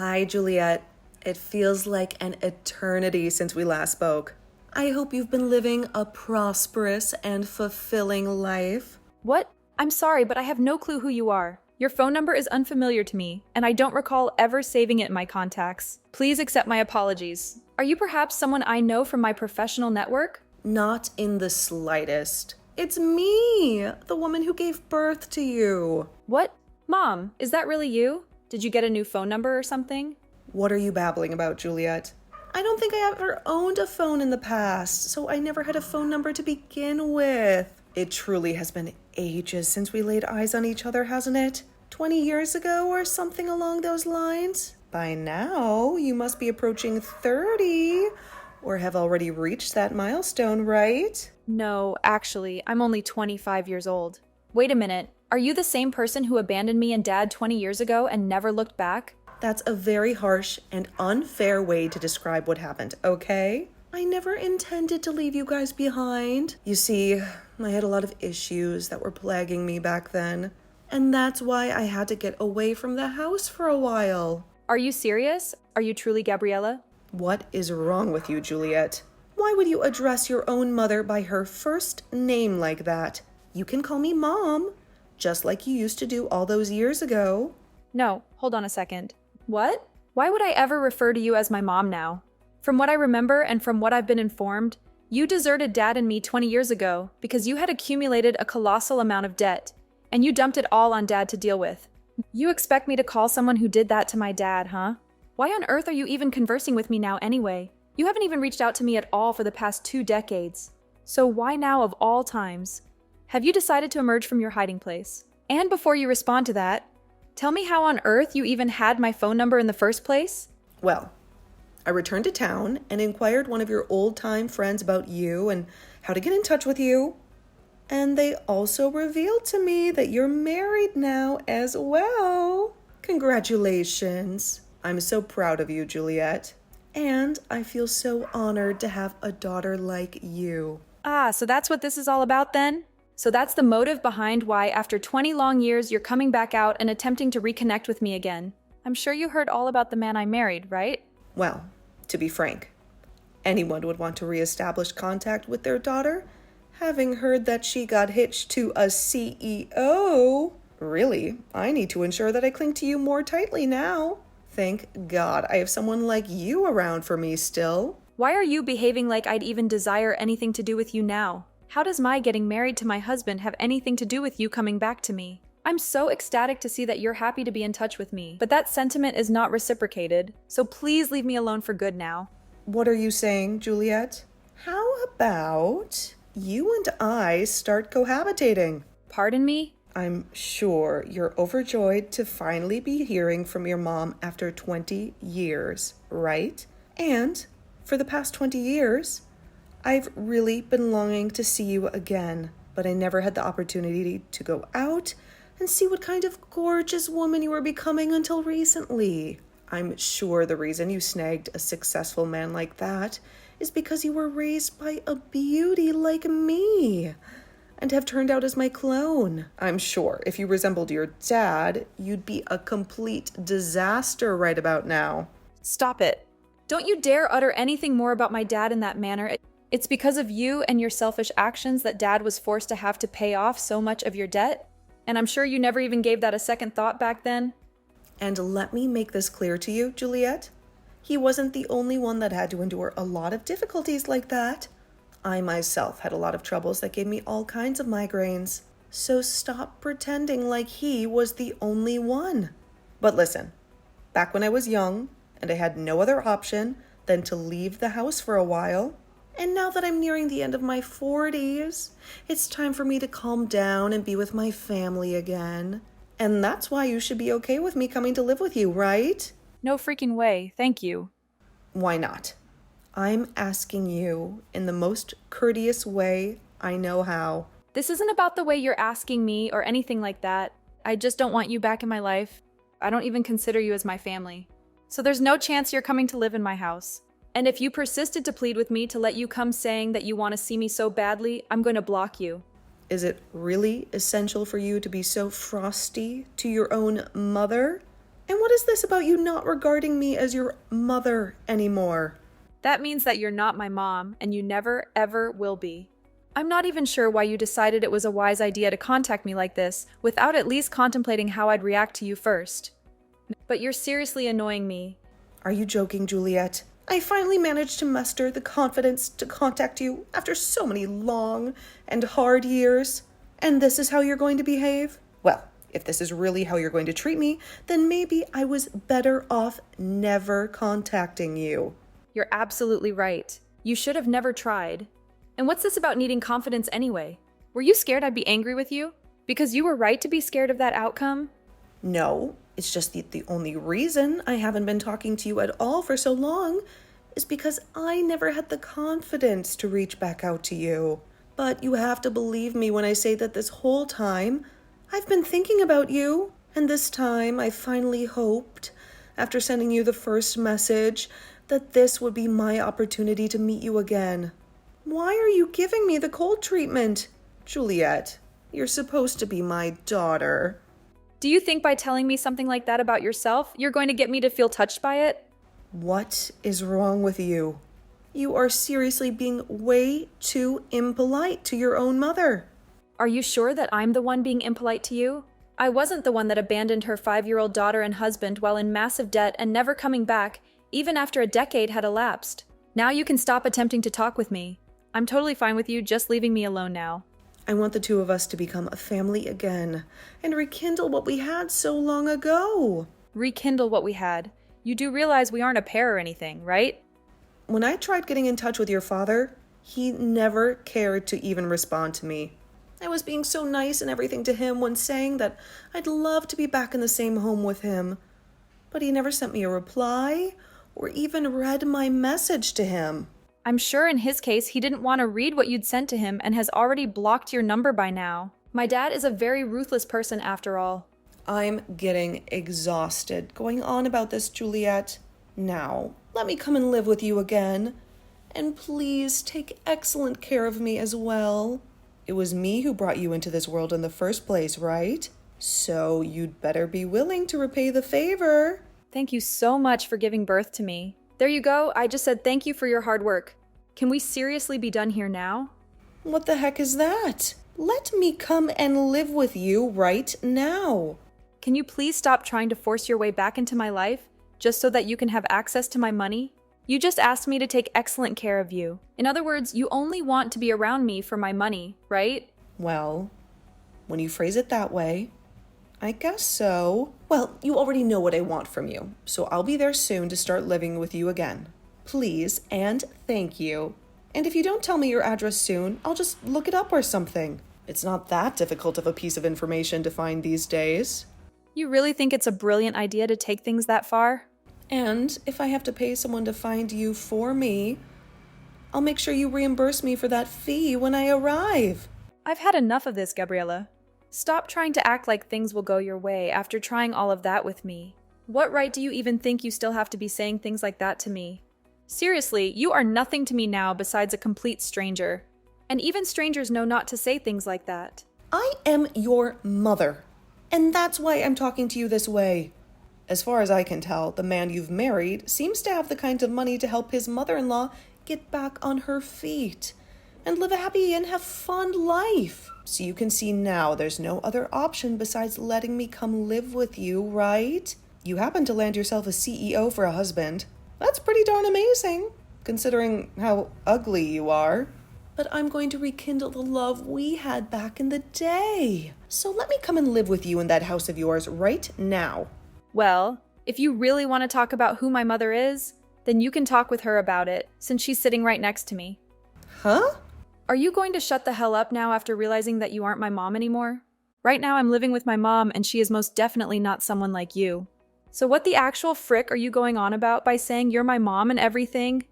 Hi, Juliet. It feels like an eternity since we last spoke. I hope you've been living a prosperous and fulfilling life. What? I'm sorry, but I have no clue who you are. Your phone number is unfamiliar to me, and I don't recall ever saving it in my contacts. Please accept my apologies. Are you perhaps someone I know from my professional network? Not in the slightest. It's me, the woman who gave birth to you. What? Mom, is that really you? Did you get a new phone number or something? What are you babbling about, Juliet? I don't think I ever owned a phone in the past, so I never had a phone number to begin with. It truly has been ages since we laid eyes on each other, hasn't it? 20 years ago or something along those lines? By now, you must be approaching 30 or have already reached that milestone, right? No, actually, I'm only 25 years old. Wait a minute. Are you the same person who abandoned me and Dad 20 years ago and never looked back? That's a very harsh and unfair way to describe what happened, okay? I never intended to leave you guys behind. You see, I had a lot of issues that were plaguing me back then, and that's why I had to get away from the house for a while. Are you serious? Are you truly Gabriella? What is wrong with you, Juliet? Why would you address your own mother by her first name like that? You can call me Mom, just like you used to do all those years ago. No, hold on a second. What? Why would I ever refer to you as my mom now? From what I remember and from what I've been informed, you deserted Dad and me 20 years ago because you had accumulated a colossal amount of debt, and you dumped it all on Dad to deal with. You expect me to call someone who did that to my dad, huh? Why on earth are you even conversing with me now anyway? You haven't even reached out to me at all for the past 2 decades. So why now of all times? Have you decided to emerge from your hiding place? And before you respond to that, tell me how on earth you even had my phone number in the first place? Well, I returned to town and inquired one of your old-time friends about you and how to get in touch with you. And they also revealed to me that you're married now as well. Congratulations. I'm so proud of you, Juliet. And I feel so honored to have a daughter like you. Ah, so that's what this is all about then? So that's the motive behind why after 20 long years you're coming back out and attempting to reconnect with me again. I'm sure you heard all about the man I married, right? Well, to be frank, anyone would want to reestablish contact with their daughter, having heard that she got hitched to a CEO. Really, I need to ensure that I cling to you more tightly now. Thank God I have someone like you around for me still. Why are you behaving like I'd even desire anything to do with you now? How does my getting married to my husband have anything to do with you coming back to me? I'm so ecstatic to see that you're happy to be in touch with me, but that sentiment is not reciprocated, so please leave me alone for good now. What are you saying, Juliet? How about you and I start cohabitating? Pardon me? I'm sure you're overjoyed to finally be hearing from your mom after 20 years, right? And for the past 20 years, I've really been longing to see you again, but I never had the opportunity to go out and see what kind of gorgeous woman you were becoming until recently. I'm sure the reason you snagged a successful man like that is because you were raised by a beauty like me and have turned out as my clone. I'm sure if you resembled your dad, you'd be a complete disaster right about now. Stop it. Don't you dare utter anything more about my dad in that manner. It's because of you and your selfish actions that Dad was forced to have to pay off so much of your debt. And I'm sure you never even gave that a second thought back then. And let me make this clear to you, Juliet. He wasn't the only one that had to endure a lot of difficulties like that. I myself had a lot of troubles that gave me all kinds of migraines. So stop pretending like he was the only one. But listen, back when I was young and I had no other option than to leave the house for a while, and now that I'm nearing the end of my 40s, it's time for me to calm down and be with my family again. And that's why you should be okay with me coming to live with you, right? No freaking way, thank you. Why not? I'm asking you in the most courteous way I know how. This isn't about the way you're asking me or anything like that. I just don't want you back in my life. I don't even consider you as my family. So there's no chance you're coming to live in my house. And if you persisted to plead with me to let you come saying that you want to see me so badly, I'm going to block you. Is it really essential for you to be so frosty to your own mother? And what is this about you not regarding me as your mother anymore? That means that you're not my mom, and you never, ever will be. I'm not even sure why you decided it was a wise idea to contact me like this, without at least contemplating how I'd react to you first. But you're seriously annoying me. Are you joking, Juliet? I finally managed to muster the confidence to contact you after so many long and hard years. And this is how you're going to behave? Well, if this is really how you're going to treat me, then maybe I was better off never contacting you. You're absolutely right. You should have never tried. And what's this about needing confidence anyway? Were you scared I'd be angry with you? Because you were right to be scared of that outcome? No, it's just the only reason I haven't been talking to you at all for so long is because I never had the confidence to reach back out to you. But you have to believe me when I say that this whole time, I've been thinking about you. And this time, I finally hoped, after sending you the first message, that this would be my opportunity to meet you again. Why are you giving me the cold treatment? Juliet, you're supposed to be my daughter. Do you think by telling me something like that about yourself, you're going to get me to feel touched by it? What is wrong with you? You are seriously being way too impolite to your own mother. Are you sure that I'm the one being impolite to you? I wasn't the one that abandoned her 5-year-old daughter and husband while in massive debt and never coming back, even after a decade had elapsed. Now you can stop attempting to talk with me. I'm totally fine with you just leaving me alone now. I want the two of us to become a family again and rekindle what we had so long ago. Rekindle what we had. You do realize we aren't a pair or anything, right? When I tried getting in touch with your father, he never cared to even respond to me. I was being so nice and everything to him when saying that I'd love to be back in the same home with him. But he never sent me a reply or even read my message to him. I'm sure in his case he didn't want to read what you'd sent to him and has already blocked your number by now. My dad is a very ruthless person after all. I'm getting exhausted going on about this, Juliet. Now, let me come and live with you again. And please take excellent care of me as well. It was me who brought you into this world in the first place, right? So you'd better be willing to repay the favor. Thank you so much for giving birth to me. There you go, I just said thank you for your hard work. Can we seriously be done here now? What the heck is that? Let me come and live with you right now. Can you please stop trying to force your way back into my life, just so that you can have access to my money? You just asked me to take excellent care of you. In other words, you only want to be around me for my money, right? Well, when you phrase it that way, I guess so. Well, you already know what I want from you, so I'll be there soon to start living with you again. Please and thank you. And if you don't tell me your address soon, I'll just look it up or something. It's not that difficult of a piece of information to find these days. You really think it's a brilliant idea to take things that far? And if I have to pay someone to find you for me, I'll make sure you reimburse me for that fee when I arrive. I've had enough of this, Gabriella. Stop trying to act like things will go your way after trying all of that with me. What right do you even think you still have to be saying things like that to me? Seriously, you are nothing to me now besides a complete stranger. And even strangers know not to say things like that. I am your mother, and that's why I'm talking to you this way. As far as I can tell, the man you've married seems to have the kind of money to help his mother-in-law get back on her feet and live a happy and have fun life. So you can see now there's no other option besides letting me come live with you, right? You happen to land yourself a CEO for a husband. That's pretty darn amazing, considering how ugly you are. But I'm going to rekindle the love we had back in the day. So let me come and live with you in that house of yours right now. Well, if you really want to talk about who my mother is, then you can talk with her about it, since she's sitting right next to me. Huh? Are you going to shut the hell up now after realizing that you aren't my mom anymore? Right now I'm living with my mom, and she is most definitely not someone like you. So what the actual frick are you going on about by saying you're my mom and everything?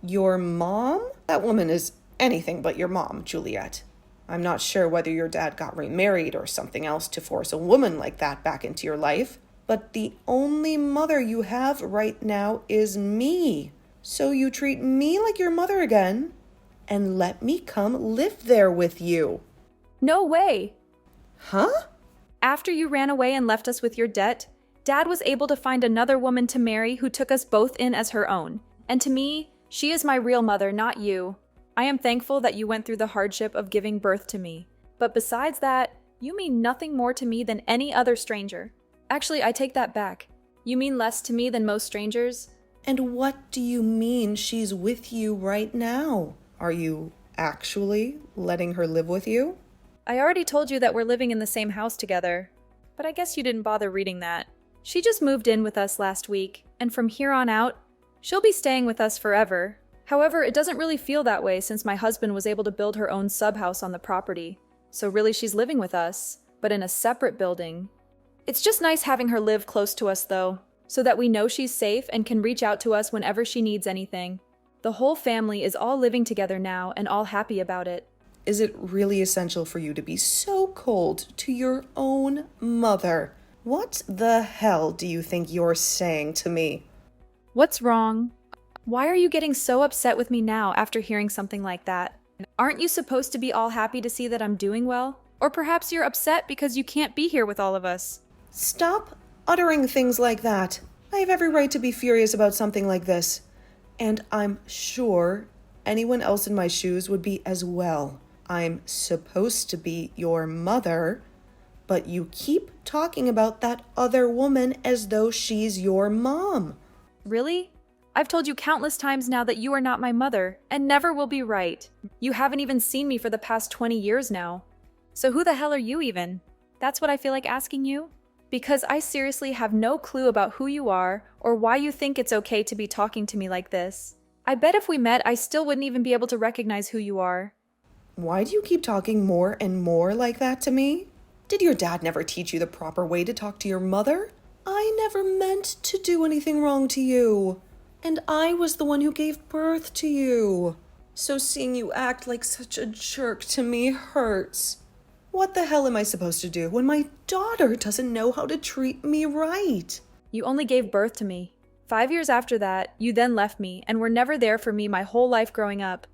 Your mom? That woman is anything but your mom, Juliet. I'm not sure whether your dad got remarried or something else to force a woman like that back into your life, but the only mother you have right now is me. So you treat me like your mother again, and let me come live there with you. No way! Huh? After you ran away and left us with your debt, Dad was able to find another woman to marry who took us both in as her own. And to me, she is my real mother, not you. I am thankful that you went through the hardship of giving birth to me. But besides that, you mean nothing more to me than any other stranger. Actually, I take that back. You mean less to me than most strangers? And what do you mean she's with you right now? Are you actually letting her live with you? I already told you that we're living in the same house together, but I guess you didn't bother reading that. She just moved in with us last week, and from here on out, she'll be staying with us forever. However, it doesn't really feel that way since my husband was able to build her own sub-house on the property. So really she's living with us, but in a separate building. It's just nice having her live close to us though, so that we know she's safe and can reach out to us whenever she needs anything. The whole family is all living together now and all happy about it. Is it really essential for you to be so cold to your own mother? What the hell do you think you're saying to me? What's wrong? Why are you getting so upset with me now after hearing something like that? Aren't you supposed to be all happy to see that I'm doing well? Or perhaps you're upset because you can't be here with all of us. Stop uttering things like that. I have every right to be furious about something like this. And I'm sure anyone else in my shoes would be as well. I'm supposed to be your mother, but you keep talking about that other woman as though she's your mom. Really? I've told you countless times now that you are not my mother, and never will be right. You haven't even seen me for the past 20 years now. So who the hell are you even? That's what I feel like asking you? Because I seriously have no clue about who you are, or why you think it's okay to be talking to me like this. I bet if we met, I still wouldn't even be able to recognize who you are. Why do you keep talking more and more like that to me? Did your dad never teach you the proper way to talk to your mother? I never meant to do anything wrong to you. And I was the one who gave birth to you. So seeing you act like such a jerk to me hurts. What the hell am I supposed to do when my daughter doesn't know how to treat me right? You only gave birth to me. 5 years after that, you then left me and were never there for me my whole life growing up.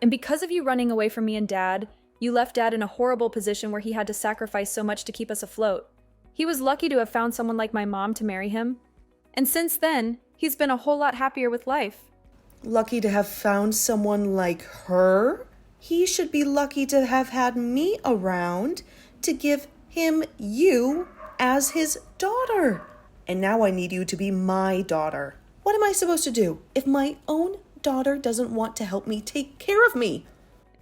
And because of you running away from me and Dad, you left Dad in a horrible position where he had to sacrifice so much to keep us afloat. He was lucky to have found someone like my mom to marry him. And since then, he's been a whole lot happier with life. Lucky to have found someone like her? He should be lucky to have had me around to give him you as his daughter. And now I need you to be my daughter. What am I supposed to do if my own daughter doesn't want to help me take care of me?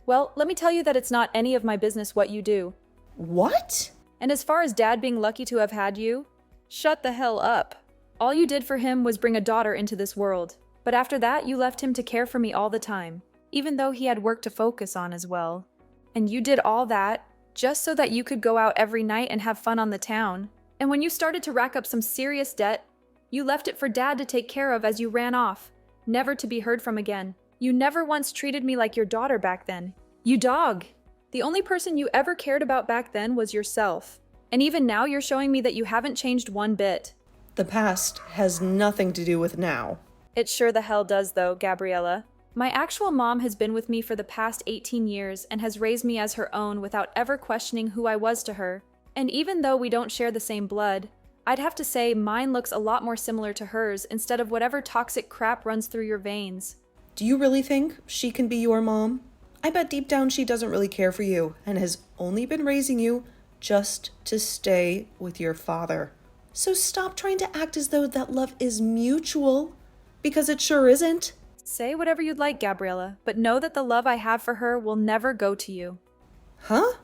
Well, let me tell you that it's not any of my business what you do. What? And as far as Dad being lucky to have had you, shut the hell up. All you did for him was bring a daughter into this world. But after that, you left him to care for me all the time, even though he had work to focus on as well. And you did all that just so that you could go out every night and have fun on the town. And when you started to rack up some serious debt, you left it for Dad to take care of as you ran off, never to be heard from again. You never once treated me like your daughter back then. You dog! The only person you ever cared about back then was yourself. And even now you're showing me that you haven't changed one bit. The past has nothing to do with now. It sure the hell does though, Gabriella. My actual mom has been with me for the past 18 years and has raised me as her own without ever questioning who I was to her. And even though we don't share the same blood, I'd have to say mine looks a lot more similar to hers instead of whatever toxic crap runs through your veins. Do you really think she can be your mom? I bet deep down she doesn't really care for you and has only been raising you just to stay with your father. So stop trying to act as though that love is mutual, because it sure isn't. Say whatever you'd like, Gabriella, but know that the love I have for her will never go to you. Huh?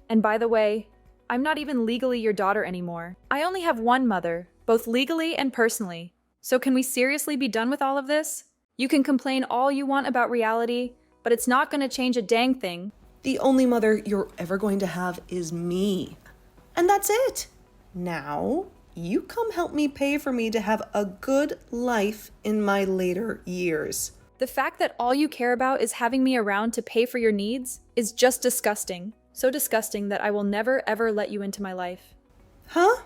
And by the way, I'm not even legally your daughter anymore. I only have one mother, both legally and personally. So can we seriously be done with all of this? You can complain all you want about reality, but it's not going to change a dang thing. The only mother you're ever going to have is me. And that's it. Now, you come help me pay for me to have a good life in my later years. The fact that all you care about is having me around to pay for your needs is just disgusting. So disgusting that I will never ever let you into my life. Huh?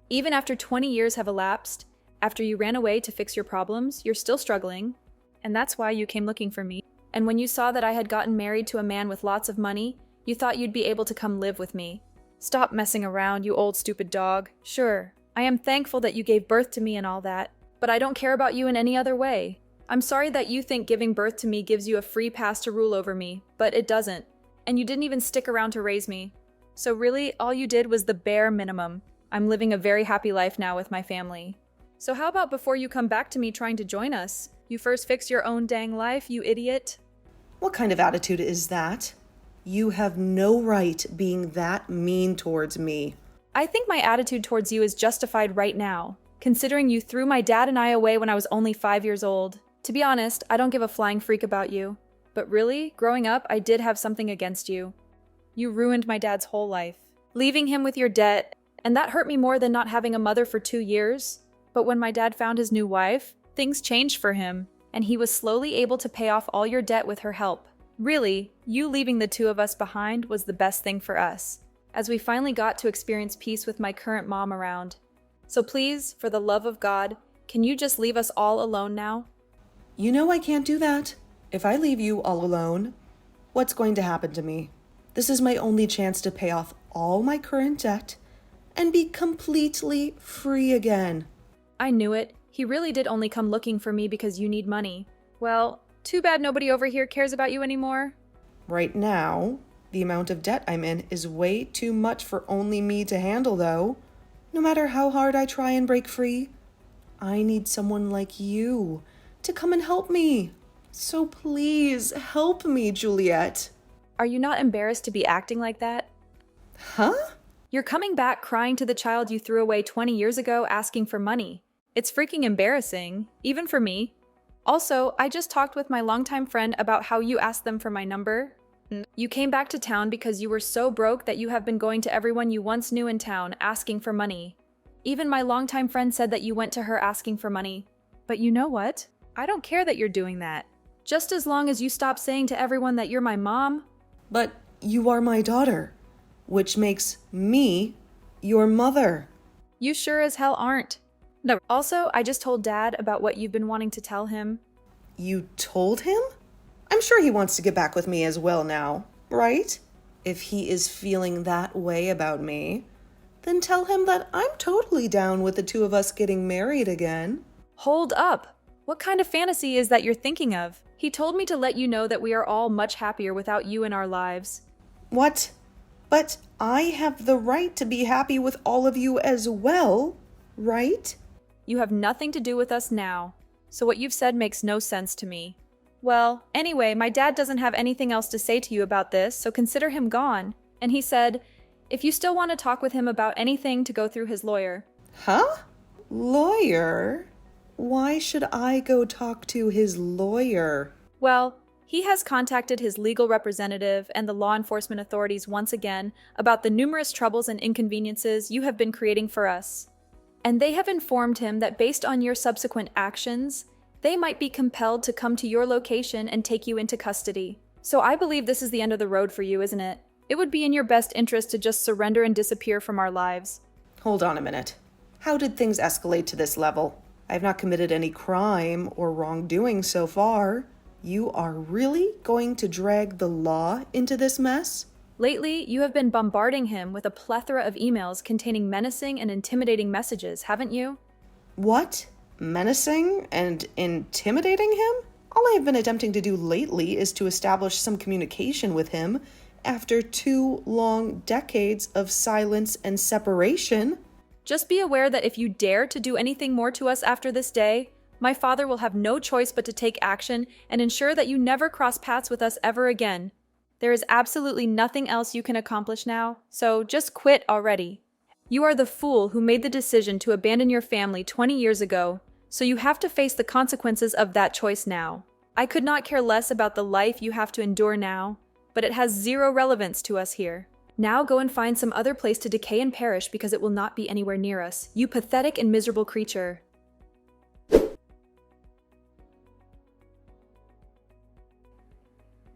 Even after 20 years have elapsed, after you ran away to fix your problems, you're still struggling. And that's why you came looking for me. And when you saw that I had gotten married to a man with lots of money, you thought you'd be able to come live with me. Stop messing around, you old stupid dog. Sure, I am thankful that you gave birth to me and all that, but I don't care about you in any other way. I'm sorry that you think giving birth to me gives you a free pass to rule over me, but it doesn't. And you didn't even stick around to raise me. So really, all you did was the bare minimum. I'm living a very happy life now with my family. So how about before you come back to me trying to join us, you first fix your own dang life, you idiot? What kind of attitude is that? You have no right being that mean towards me. I think my attitude towards you is justified right now, considering you threw my dad and I away when I was only 5 years old. To be honest, I don't give a flying freak about you. But really, growing up, I did have something against you. You ruined my dad's whole life, leaving him with your debt, and that hurt me more than not having a mother for 2 years. But when my dad found his new wife, things changed for him, and he was slowly able to pay off all your debt with her help. Really, you leaving the two of us behind was the best thing for us, as we finally got to experience peace with my current mom around. So please, for the love of God, can you just leave us all alone now? You know I can't do that. If I leave you all alone, what's going to happen to me? This is my only chance to pay off all my current debt and be completely free again. I knew it. He really did only come looking for me because you need money. Well, too bad nobody over here cares about you anymore. Right now, the amount of debt I'm in is way too much for only me to handle, though. No matter how hard I try and break free, I need someone like you to come and help me. So please help me, Juliet. Are you not embarrassed to be acting like that? Huh? You're coming back crying to the child you threw away 20 years ago asking for money. It's freaking embarrassing, even for me. Also, I just talked with my longtime friend about how you asked them for my number. You came back to town because you were so broke that you have been going to everyone you once knew in town asking for money. Even my longtime friend said that you went to her asking for money. But you know what? I don't care that you're doing that. Just as long as you stop saying to everyone that you're my mom. But you are my daughter, which makes me your mother. You sure as hell aren't. No. Also, I just told Dad about what you've been wanting to tell him. You told him? I'm sure he wants to get back with me as well now, right? If he is feeling that way about me, then tell him that I'm totally down with the two of us getting married again. Hold up! What kind of fantasy is that you're thinking of? He told me to let you know that we are all much happier without you in our lives. What? But I have the right to be happy with all of you as well, right? You have nothing to do with us now, so what you've said makes no sense to me. Well, anyway, my dad doesn't have anything else to say to you about this, so consider him gone. And he said, if you still want to talk with him about anything, to go through his lawyer. Huh? Lawyer? Why should I go talk to his lawyer? Well, he has contacted his legal representative and the law enforcement authorities once again about the numerous troubles and inconveniences you have been creating for us. And they have informed him that based on your subsequent actions, they might be compelled to come to your location and take you into custody. So I believe this is the end of the road for you, isn't it? It would be in your best interest to just surrender and disappear from our lives. Hold on a minute. How did things escalate to this level? I have not committed any crime or wrongdoing so far. You are really going to drag the law into this mess? Lately, you have been bombarding him with a plethora of emails containing menacing and intimidating messages, haven't you? What? Menacing and intimidating him? All I have been attempting to do lately is to establish some communication with him after 2 long decades of silence and separation. Just be aware that if you dare to do anything more to us after this day, my father will have no choice but to take action and ensure that you never cross paths with us ever again. There is absolutely nothing else you can accomplish now, so just quit already. You are the fool who made the decision to abandon your family 20 years ago, so you have to face the consequences of that choice now. I could not care less about the life you have to endure now, but it has zero relevance to us here. Now go and find some other place to decay and perish because it will not be anywhere near us, you pathetic and miserable creature.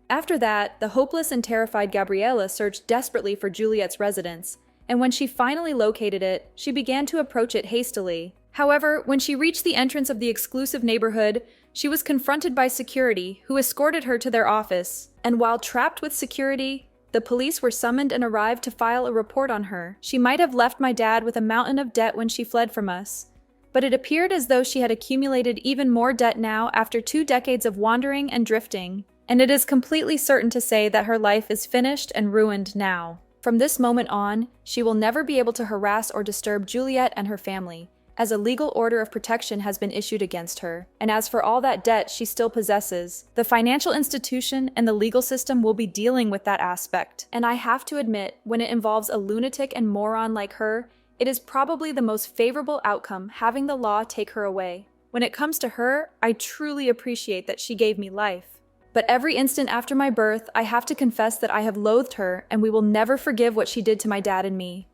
After that, the hopeless and terrified Gabriella searched desperately for Juliet's residence, and when she finally located it, she began to approach it hastily. However, when she reached the entrance of the exclusive neighborhood, she was confronted by security, who escorted her to their office. And while trapped with security, The police were summoned and arrived to file a report on her. She might have left my dad with a mountain of debt when she fled from us, but it appeared as though she had accumulated even more debt now after 2 decades of wandering and drifting, and it is completely certain to say that her life is finished and ruined now. From this moment on, she will never be able to harass or disturb Juliet and her family, as a legal order of protection has been issued against her. And as for all that debt she still possesses, the financial institution and the legal system will be dealing with that aspect. And I have to admit, when it involves a lunatic and moron like her, it is probably the most favorable outcome having the law take her away. When it comes to her, I truly appreciate that she gave me life. But every instant after my birth, I have to confess that I have loathed her, and we will never forgive what she did to my dad and me.